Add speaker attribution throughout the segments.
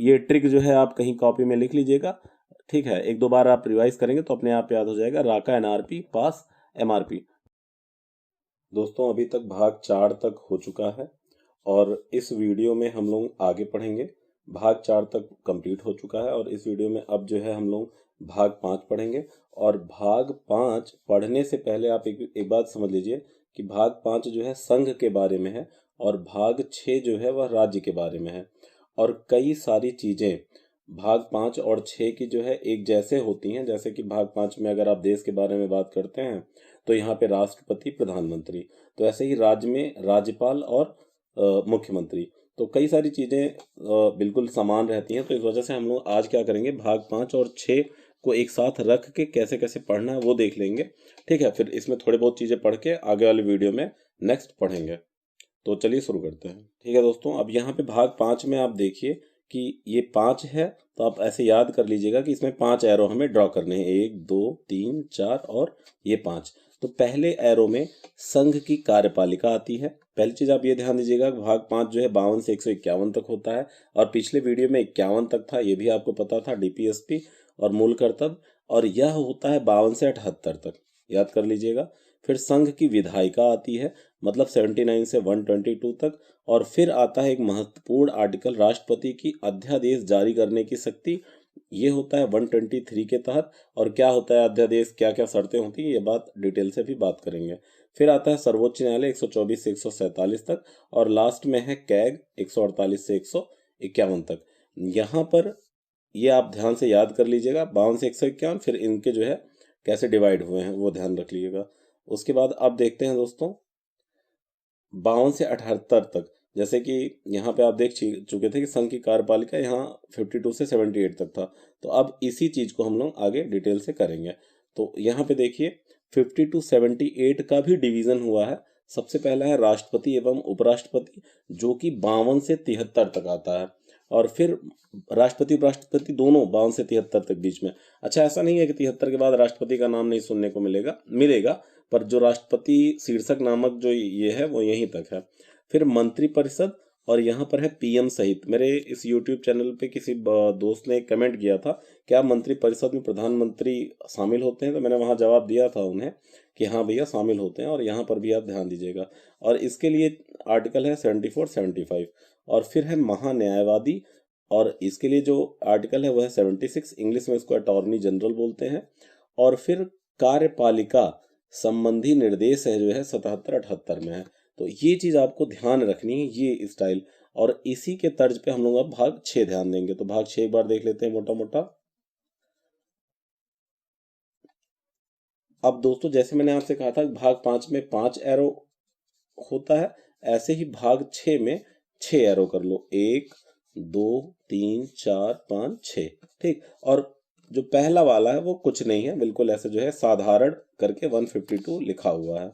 Speaker 1: ये ट्रिक जो है आप कहीं कॉपी में लिख लीजिएगा, ठीक है। एक दो बार आप रिवाइज करेंगे तो अपने आप याद हो जाएगा। राका एनआरपी पास एमआरपी। दोस्तों अभी तक भाग 4 तक हो चुका है और इस वीडियो में हम लोग आगे पढ़ेंगे। भाग 4 तक कंप्लीट हो चुका है और इस वीडियो में अब जो है हम लोग भाग 5 पढ़ेंगे। और भाग 5 पढ़ने से पहले आप एक बात समझ लीजिए कि भाग 5 जो है संघ के बारे में है और भाग 6 जो है वह राज्य के बारे में है। और कई सारी चीज़ें भाग 5 और 6 की जो है एक जैसे होती हैं। जैसे कि भाग 5 में अगर आप देश के बारे में बात करते हैं तो यहाँ पे राष्ट्रपति प्रधानमंत्री, तो ऐसे ही राज्य में राज्यपाल और मुख्यमंत्री। तो कई सारी चीज़ें बिल्कुल समान रहती हैं। तो इस वजह से हम लोग आज क्या करेंगे, भाग 5 और 6 को एक साथ रख के कैसे कैसे पढ़ना है वो देख लेंगे, ठीक है। फिर इसमें थोड़ी बहुत चीज़ें पढ़ के आगे वाले वीडियो में नेक्स्ट पढ़ेंगे। तो चलिए शुरू करते हैं। ठीक है दोस्तों, अब यहाँ पे भाग 5 में आप देखिए कि ये 5 है, तो आप ऐसे याद कर लीजिएगा कि इसमें 5 एरो हमें ड्रॉ करने हैं, 1 2 3 4 और ये 5। तो पहले एरो में संघ की कार्यपालिका आती है। पहली चीज आप ये ध्यान दीजिएगा कि भाग 5 जो है 52 से 151 तक होता है और पिछले वीडियो में 51 तक था, ये भी आपको पता था, डीपीएसपी और मूल कर्तव्य। और यह होता है 52 से 78 तक, याद कर लीजिएगा। फिर संघ की विधायिका आती है, मतलब 79 से 122 तक। और फिर आता है एक महत्वपूर्ण आर्टिकल, राष्ट्रपति की अध्यादेश जारी करने की शक्ति, ये होता है 123 के तहत। और क्या होता है अध्यादेश, क्या क्या शर्तें होती हैं, ये बात डिटेल से भी बात करेंगे। फिर आता है सर्वोच्च न्यायालय 124 से 147 तक। और लास्ट में है कैग 148 से 151 तक। यहाँ पर ये आप ध्यान से याद कर लीजिएगा, 52 से 151। फिर इनके जो है कैसे डिवाइड हुए हैं वो ध्यान रख लीजिएगा। उसके बाद अब देखते हैं दोस्तों 52 से 78 तक। जैसे कि यहाँ पे आप देख चुके थे कि संघ की कार्यपालिका यहाँ 52 से 78 तक था। तो अब इसी चीज को हम लोग आगे डिटेल से करेंगे। तो यहाँ पे देखिए 52 78 का भी डिवीजन हुआ है। सबसे पहला है राष्ट्रपति एवं उपराष्ट्रपति, जो कि 52 से 73 तक आता है। और फिर राष्ट्रपति उपराष्ट्रपति दोनों 52 से 73 तक बीच में। अच्छा, ऐसा नहीं है कि 73 के बाद राष्ट्रपति का नाम नहीं सुनने को मिलेगा, पर जो राष्ट्रपति शीर्षक नामक जो ये है वो यहीं तक है। फिर मंत्रिपरिषद, और यहाँ पर है पीएम सहित। मेरे इस यूट्यूब चैनल पे किसी दोस्त ने कमेंट किया था, क्या मंत्रिपरिषद में प्रधानमंत्री शामिल होते हैं, तो मैंने वहाँ जवाब दिया था उन्हें कि हाँ भैया शामिल होते हैं। और यहाँ पर भी आप ध्यान दीजिएगा। और इसके लिए आर्टिकल है 74 75। और फिर है महान्यायवादी, और इसके लिए जो आर्टिकल है वह है 76, इंग्लिश में इसको अटॉर्नी जनरल बोलते हैं। और फिर कार्यपालिका संबंधी निर्देश है जो है 77 78 में है। तो ये चीज आपको ध्यान रखनी है, ये स्टाइल। और इसी के तर्ज पे हम लोग अब भाग 6 ध्यान देंगे। तो भाग 6 एक बार देख लेते हैं मोटा मोटा। अब दोस्तों जैसे मैंने आपसे कहा था भाग 5 में 5 एरो होता है, ऐसे ही भाग 6 में 6 एरो कर लो, 1 2 3 4 5 6, ठीक। और जो पहला वाला है वो कुछ नहीं है, बिल्कुल ऐसे जो है साधारण करके 152 लिखा हुआ है।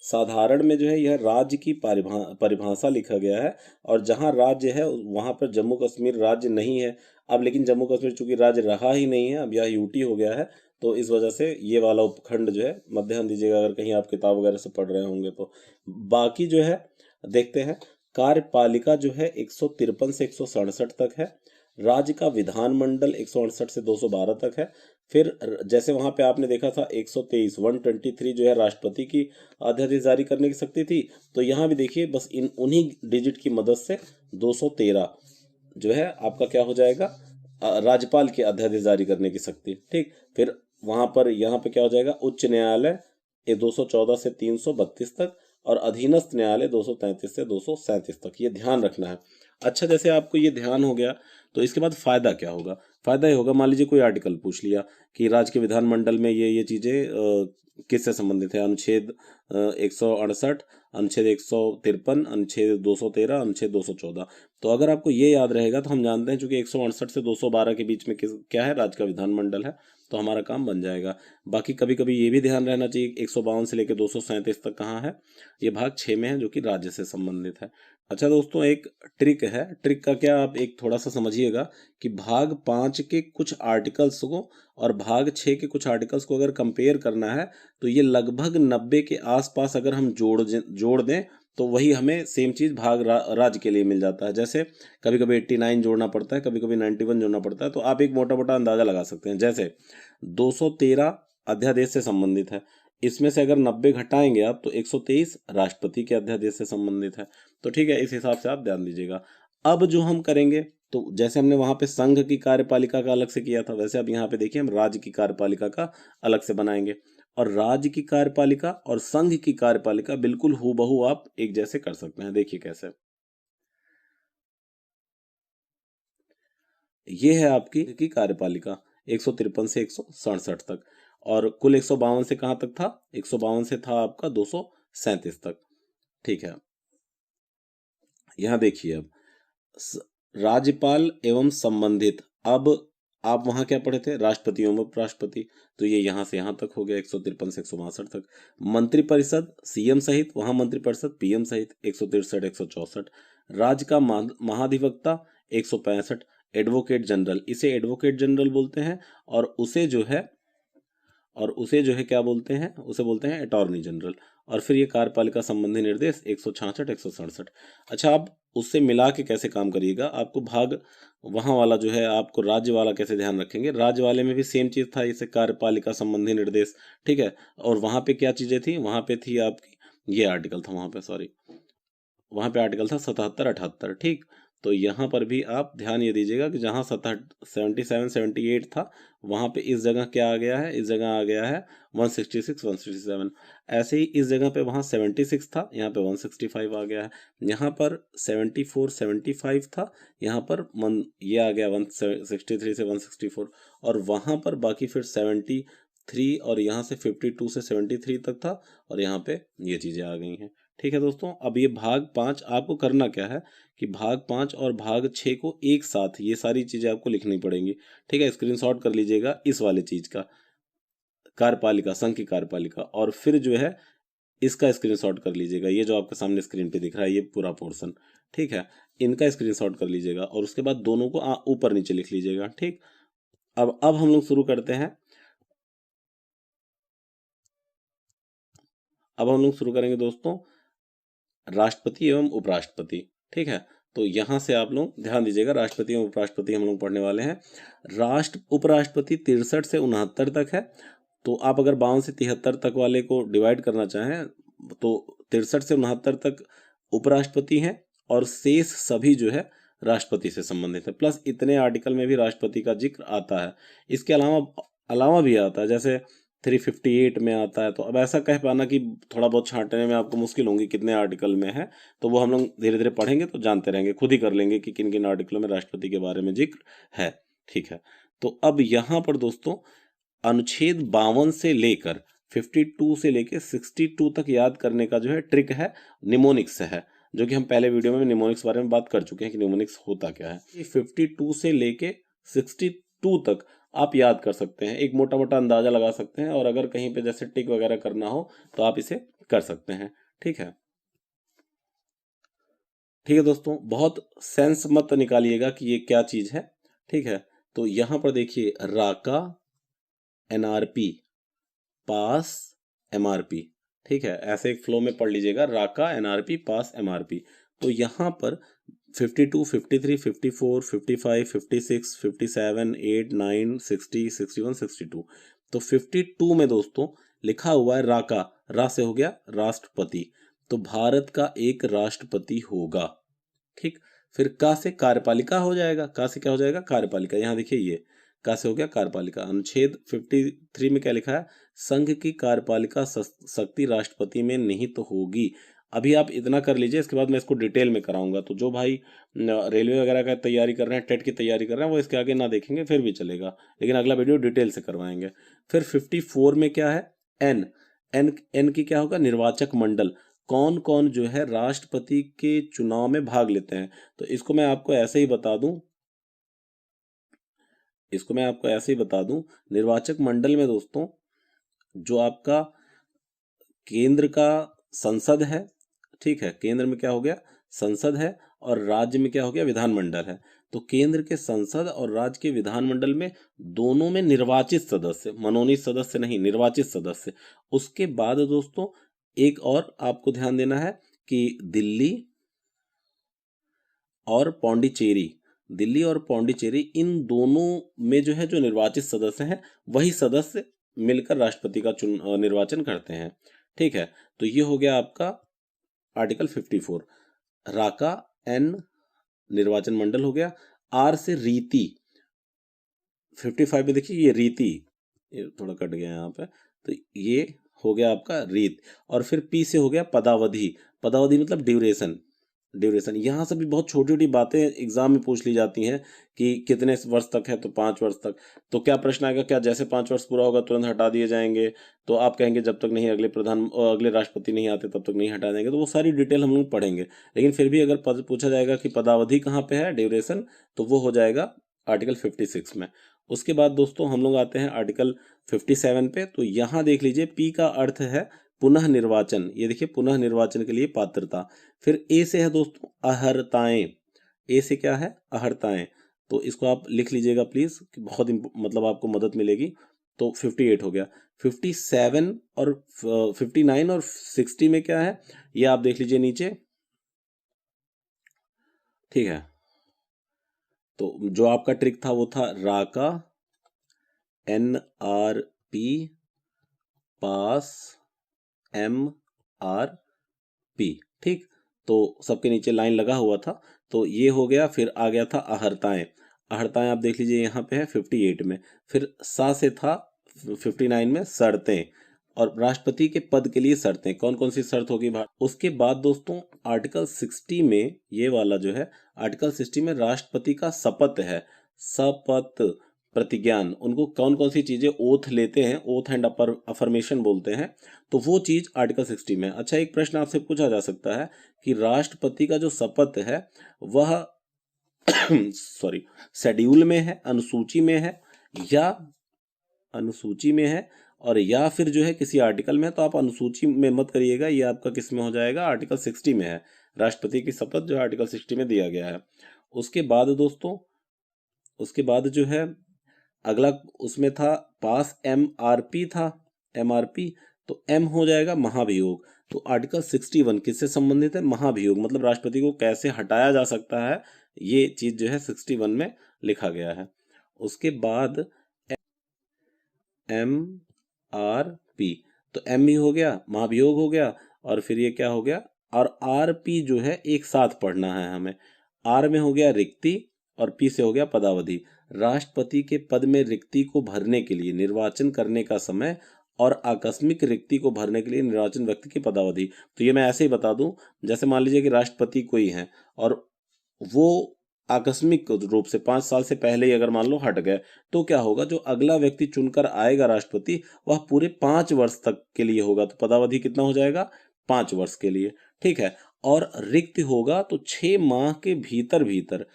Speaker 1: साधारण में जो है यह राज्य की परिभाषा लिखा गया है। और जहाँ राज्य है वहाँ पर जम्मू कश्मीर राज्य नहीं है अब, लेकिन जम्मू कश्मीर चूंकि राज्य रहा ही नहीं है, अब यह यूटी हो गया है। तो इस वजह से ये वाला उपखंड जो है, मत ध्यान दीजिएगा अगर कहीं आप किताब वगैरह से पढ़ रहे होंगे तो। बाकी जो है देखते हैं, कार्यपालिका जो है 153 से 167 तक है। राज्य का विधानमंडल 168 से 212 तक है। फिर जैसे वहां पे आपने देखा था 123 123 जो है राष्ट्रपति की अध्यादेश जारी करने की शक्ति थी, तो यहाँ भी देखिए बस इन उन्हीं डिजिट की मदद से 213 जो है आपका क्या हो जाएगा, राज्यपाल की अध्यादेश जारी करने की शक्ति, ठीक। फिर वहां पर यहाँ पे क्या हो जाएगा, उच्च न्यायालय 214 से 332 तक। और अधीनस्थ न्यायालय 233 से 237 तक, ये ध्यान रखना है। अच्छा, जैसे आपको ये ध्यान हो गया तो इसके बाद फायदा क्या होगा। फायदा ये होगा, मान लीजिए कोई आर्टिकल पूछ लिया कि राज्य के विधानमंडल में ये चीजें किससे संबंधित है, अनुच्छेद 168, अनुच्छेद 153, अनुच्छेद 213, अनुच्छेद 214। तो अगर आपको ये याद रहेगा तो हम जानते हैं चूंकि 168 से 212 के बीच में क्या है, राज्य का विधानमंडल है, तो हमारा काम बन जाएगा। बाकी कभी कभी ये भी ध्यान रहना चाहिए 152 से लेकर 237 तक कहाँ है, ये भाग 6 में है जो कि राज्य से संबंधित है। अच्छा दोस्तों, एक ट्रिक है। ट्रिक का क्या, आप एक थोड़ा सा समझिएगा कि भाग 5 के कुछ आर्टिकल्स को और भाग 6 के कुछ आर्टिकल्स को अगर कंपेयर करना है तो ये लगभग 90 के आसपास अगर हम जोड़ दें तो वही हमें सेम चीज़ भाग राज्य के लिए मिल जाता है। जैसे कभी कभी 89 जोड़ना पड़ता है, कभी कभी 91 जोड़ना पड़ता है, तो आप एक मोटा मोटा अंदाजा लगा सकते हैं। जैसे 213 अध्यादेश से संबंधित है, इसमें से अगर 90 घटाएंगे आप तो 123 राष्ट्रपति के अध्यादेश से संबंधित है। तो ठीक है, इस हिसाब से आप ध्यान दीजिएगा। अब जो हम करेंगे, तो जैसे हमने वहां पे संघ की कार्यपालिका का अलग से किया था, वैसे अब यहाँ पे देखिए हम राज्य की कार्यपालिका का अलग से बनाएंगे। और राज्य की कार्यपालिका और संघ की कार्यपालिका बिल्कुल हूबहू आप एक जैसे कर सकते हैं। देखिए कैसे, ये है आपकी कार्यपालिका 153 से 167 तक, और कुल 152 से कहाँ तक था, 152 से था आपका 237 तक। ठीक है, यहाँ देखिए अब राज्यपाल एवं संबंधित, अब आप वहां क्या पढ़े थे, राष्ट्रपति एवं उपराष्ट्रपति, तो ये यहाँ से यहाँ तक हो गया 153 से 162 तक। मंत्रिपरिषद सीएम सहित, वहां मंत्रिपरिषद पीएम सहित 163 164। राज्य का महाधिवक्ता 165। एडवोकेट जनरल, इसे एडवोकेट जनरल बोलते हैं, और उसे जो है क्या बोलते हैं, उसे बोलते हैं अटॉर्नी जनरल। और फिर ये कार्यपालिका संबंधी निर्देश 166 167। अच्छा, आप उससे मिला के कैसे काम करिएगा, आपको भाग वहां वाला जो है, आपको राज्य वाला कैसे ध्यान रखेंगे, राज्य वाले में भी सेम चीज था, इसे कार्यपालिका संबंधी निर्देश। ठीक है, और वहां पे क्या चीजें थी, वहां पे थी आपकी, ये आर्टिकल था वहां पे, सॉरी, वहां पे आर्टिकल था 77 78। ठीक, तो यहाँ पर भी आप ध्यान ये दीजिएगा कि जहाँ 77 78 था, वहां पे इस जगह क्या आ गया है, इस जगह आ गया है 166 167। ऐसे ही इस जगह पे वहां 76 था, यहाँ पे 165 आ गया है। यहाँ पर 74 75 था, यहाँ पर ये आ गया 163 से 164। और वहां पर बाकी फिर 73, और यहाँ से 52 से 73 तक था, और यहाँ पे ये चीजें आ गई हैं। ठीक है दोस्तों, अब ये भाग 5 आपको करना क्या है कि भाग 5 और भाग 6 को एक साथ ये सारी चीजें आपको लिखनी पड़ेंगी। ठीक है, स्क्रीनशॉट कर लीजिएगा इस वाले चीज का, कार्यपालिका, संघ की कार्यपालिका, और फिर जो है इसका स्क्रीनशॉट कर लीजिएगा, ये जो आपके सामने स्क्रीन पे दिख रहा है ये पूरा पोर्शन। ठीक है, इनका स्क्रीनशॉट कर लीजिएगा, और उसके बाद दोनों को ऊपर नीचे लिख लीजिएगा। ठीक, अब हम लोग शुरू करते हैं। अब हम लोग शुरू करेंगे दोस्तों राष्ट्रपति एवं उपराष्ट्रपति। ठीक है, तो यहां से आप लोग ध्यान दीजिएगा, राष्ट्रपति एवं उपराष्ट्रपति हम लोग पढ़ने वाले हैं। उपराष्ट्रपति 63 से 69 तक है, तो आप अगर 52 से 73 तक वाले को डिवाइड करना चाहें तो 63 से 69 तक उपराष्ट्रपति हैं, और शेष सभी जो है राष्ट्रपति से संबंधित है। प्लस इतने आर्टिकल में भी राष्ट्रपति का जिक्र आता है, इसके अलावा भी आता है, जैसे 358 में आता है। तो अब ऐसा कह पाना कि थोड़ा बहुत छांटने में आपको मुश्किल होंगी कितने आर्टिकल में है, तो वो हम लोग धीरे धीरे पढ़ेंगे तो जानते रहेंगे, खुद ही कर लेंगे कि किन किन आर्टिकलों में राष्ट्रपति के बारे में जिक्र है। ठीक है, तो अब यहाँ पर दोस्तों अनुच्छेद 52 से लेकर 52 से लेकर 62 तक याद करने का जो है ट्रिक है, निमोनिक्स है, जो कि हम पहले वीडियो में निमोनिक्स बारे में बात कर चुके हैं कि निमोनिक्स होता क्या है। 52 से लेके 62 तक आप याद कर सकते हैं, एक मोटा मोटा अंदाजा लगा सकते हैं, और अगर कहीं पे जैसे टिक वगैरह करना हो तो आप इसे कर सकते हैं। ठीक है, ठीक है दोस्तों, बहुत सेंस मत निकालिएगा कि ये क्या चीज है। ठीक है, तो यहां पर देखिए राका, एनआरपी, पास, एमआरपी। ठीक है, ऐसे एक फ्लो में पढ़ लीजिएगा, राका, एनआरपी, पास, एमआरपी। तो यहाँ पर 52 53 54 55 56 57 8 9 60 61 62। तो 52 में दोस्तों लिखा हुआ है राका, रा से हो गया राष्ट्रपति, तो भारत का एक राष्ट्रपति होगा। ठीक, फिर का से कार्यपालिका हो जाएगा, का से क्या हो जाएगा, कार्यपालिका। यहाँ देखिए ये का से हो गया कार्यपालिका। अनुच्छेद 53 में क्या लिखा है, संघ की कार्यपालिका शक्ति राष्ट्रपति में निहित तो होगी। अभी आप इतना कर लीजिए, इसके बाद मैं इसको डिटेल में कराऊंगा, तो जो भाई रेलवे वगैरह का तैयारी कर रहे हैं, टेट की तैयारी कर रहे हैं, वो इसके आगे ना देखेंगे फिर भी चलेगा, लेकिन अगला वीडियो डिटेल से करवाएंगे। फिर 54 में क्या है, एन, एन की क्या होगा, निर्वाचक मंडल, कौन कौन जो है राष्ट्रपति के चुनाव में भाग लेते हैं। तो इसको मैं आपको ऐसे ही बता दूं, निर्वाचक मंडल में दोस्तों जो आपका केंद्र का संसद है, ठीक है, केंद्र में क्या हो गया, संसद है, और राज्य में क्या हो गया, विधानमंडल है। तो केंद्र के संसद और राज्य के विधानमंडल में दोनों में निर्वाचित सदस्य, मनोनीत सदस्य नहीं, निर्वाचित सदस्य। उसके बाद दोस्तों एक और आपको ध्यान देना है कि दिल्ली और पौंडीचेरी इन दोनों में जो है जो निर्वाचित सदस्य हैं वही सदस्य मिलकर राष्ट्रपति का निर्वाचन करते हैं। ठीक है, तो ये हो गया आपका आर्टिकल 54। राका, एन निर्वाचन मंडल हो गया, आर से रीति, 55 में देखिए ये रीति, ये थोड़ा कट गया यहाँ पे, तो ये हो गया आपका रीत, और फिर पी से हो गया पदावधि मतलब ड्यूरेशन। यहाँ से भी बहुत छोटी छोटी बातें एग्जाम में पूछ ली जाती हैं कि कितने वर्ष तक है, तो 5 वर्ष तक। तो क्या प्रश्न आएगा, क्या जैसे 5 वर्ष पूरा होगा तुरंत हटा दिए जाएंगे? तो आप कहेंगे जब तक नहीं अगले राष्ट्रपति नहीं आते तब तक नहीं हटा देंगे। तो वो सारी डिटेल हम लोग पढ़ेंगे, लेकिन फिर भी अगर पूछा जाएगा कि पदावधि कहाँ पे है, ड्यूरेशन, तो वो हो जाएगा आर्टिकल 56 में। उसके बाद दोस्तों हम लोग आते हैं आर्टिकल 57 पे। तो यहाँ देख लीजिए, पी का अर्थ है पुनः निर्वाचन, ये देखिए पुनः निर्वाचन के लिए पात्रता। फिर ए से है दोस्तों अहर्ताएं, ए से क्या है, अहर्ताएं, तो इसको आप लिख लीजिएगा प्लीज, कि बहुत मतलब आपको मदद मिलेगी। तो 58 हो गया। 57 और 59 और 60 में क्या है, ये आप देख लीजिए नीचे। ठीक है, तो जो आपका ट्रिक था वो था राका, NRP पास MRP। ठीक, तो सबके नीचे लाइन लगा हुआ था, तो ये हो गया। फिर आ गया था अहर्ताएं, आप देख लीजिए यहाँ पे है 58 में। फिर सा से था 59 में शर्तें, और राष्ट्रपति के पद के लिए शर्तें, कौन कौन सी शर्त होगी। उसके बाद दोस्तों आर्टिकल 60 में, ये वाला जो है आर्टिकल 60 में राष्ट्रपति का शपथ है, शपथ प्रतिज्ञान, उनको कौन कौन सी चीजें ओथ लेते हैं, ओथ एंड अफर्मेशन बोलते हैं, तो वो चीज आर्टिकल 60 में। अच्छा, एक प्रश्न आपसे पूछा जा सकता है कि राष्ट्रपति का जो शपथ है वह सॉरी शेड्यूल में है, अनुसूची में है, और या फिर जो है किसी आर्टिकल में। तो आप अनुसूची में मत करिएगा, ये आपका किस में हो जाएगा, आर्टिकल 60 में है। राष्ट्रपति की शपथ जो आर्टिकल 60 में दिया गया है। उसके बाद दोस्तों, उसके बाद जो है अगला उसमें था पास MRP था, MRP, तो M हो जाएगा महाभियोग। तो आर्टिकल 61 किससे संबंधित है, महाभियोग, मतलब राष्ट्रपति को कैसे हटाया जा सकता है, ये चीज जो है 61 में लिखा गया है। उसके बाद MRP, तो M भी हो गया, महाभियोग हो गया, और फिर ये क्या हो गया, और RP जो है एक साथ पढ़ना है हमें। R में हो गया रिक्ति, और P से हो गया पदावधि। राष्ट्रपति के पद में रिक्ति को भरने के लिए निर्वाचन करने का समय, और आकस्मिक रिक्ति को भरने के लिए निर्वाचन व्यक्ति की पदावधि। तो ये मैं ऐसे ही बता दूं, जैसे मान लीजिए कि राष्ट्रपति कोई है और वो आकस्मिक रूप से 5 साल से पहले ही अगर मान लो हट गए, तो क्या होगा, जो अगला व्यक्ति चुनकर आएगा राष्ट्रपति, वह पूरे 5 वर्ष तक के लिए होगा। तो पदावधि कितना हो जाएगा, 5 वर्ष के लिए। ठीक है, और रिक्त होगा तो 6 माह के भीतर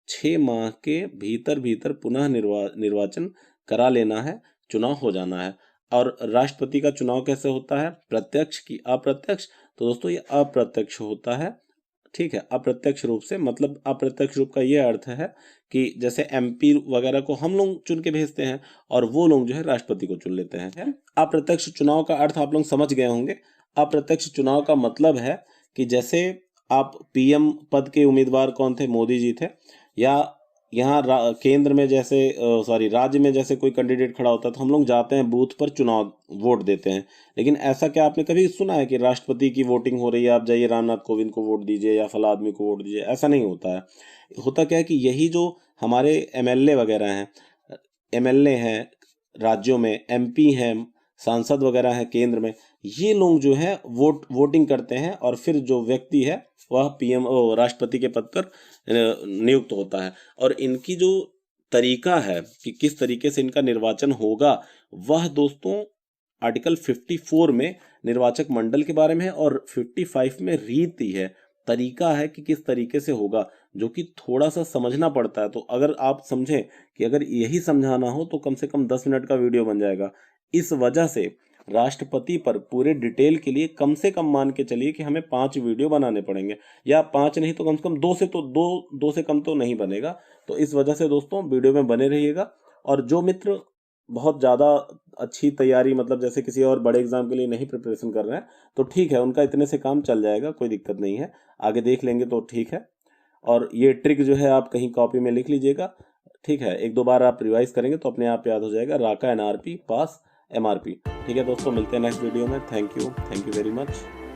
Speaker 1: 6 माह के भीतर पुनः निर्वाचन करा लेना है, चुनाव हो जाना है। और राष्ट्रपति का चुनाव कैसे होता है, प्रत्यक्ष की अप्रत्यक्ष? तो दोस्तों ये अप्रत्यक्ष होता है। ठीक है, अप्रत्यक्ष रूप से, मतलब अप्रत्यक्ष रूप का ये अर्थ है कि जैसे MP वगैरह को हम लोग चुन के भेजते हैं और वो लोग जो है राष्ट्रपति को चुन लेते हैं। अप्रत्यक्ष चुनाव का अर्थ आप लोग समझ गए होंगे। अप्रत्यक्ष चुनाव का मतलब है कि जैसे आप PM पद के उम्मीदवार कौन थे, मोदी जी थे, या यहाँ केंद्र में जैसे राज्य में जैसे कोई कैंडिडेट खड़ा होता है, तो हम लोग जाते हैं बूथ पर, चुनाव वोट देते हैं। लेकिन ऐसा क्या आपने कभी सुना है कि राष्ट्रपति की वोटिंग हो रही है, आप जाइए रामनाथ कोविंद को वोट दीजिए या फला आदमी को वोट दीजिए? ऐसा नहीं होता है। होता क्या है कि यही जो हमारे MLA वगैरह हैं, MLA हैं राज्यों में, MP हैं, सांसद वगैरह हैं केंद्र में, ये लोग जो है वोटिंग करते हैं, और फिर जो व्यक्ति है वह PM राष्ट्रपति के पद पर नियुक्त होता है। और इनकी जो तरीका है कि किस तरीके से इनका निर्वाचन होगा, वह दोस्तों आर्टिकल 54 में निर्वाचक मंडल के बारे में है, और 55 में रीति है, तरीका है कि किस तरीके से होगा, जो कि थोड़ा सा समझना पड़ता है। तो अगर आप समझें कि अगर यही समझाना हो तो कम से कम 10 मिनट का वीडियो बन जाएगा। इस वजह से राष्ट्रपति पर पूरे डिटेल के लिए कम से कम मान के चलिए कि हमें 5 वीडियो बनाने पड़ेंगे, या 5 नहीं तो कम से कम 2 से कम तो नहीं बनेगा। तो इस वजह से दोस्तों वीडियो में बने रहिएगा। और जो मित्र बहुत ज़्यादा अच्छी तैयारी, मतलब जैसे किसी और बड़े एग्जाम के लिए नहीं प्रिपरेशन कर रहे हैं तो ठीक है, उनका इतने से काम चल जाएगा, कोई दिक्कत नहीं है, आगे देख लेंगे तो ठीक है। और ये ट्रिक जो है आप कहीं कॉपी में लिख लीजिएगा, ठीक है, एक दो बार आप रिवाइज करेंगे तो अपने आप याद हो जाएगा। राका एनआरपी पास एमआरपी। ठीक है दोस्तों, मिलते हैं नेक्स्ट वीडियो में। Thank you very much.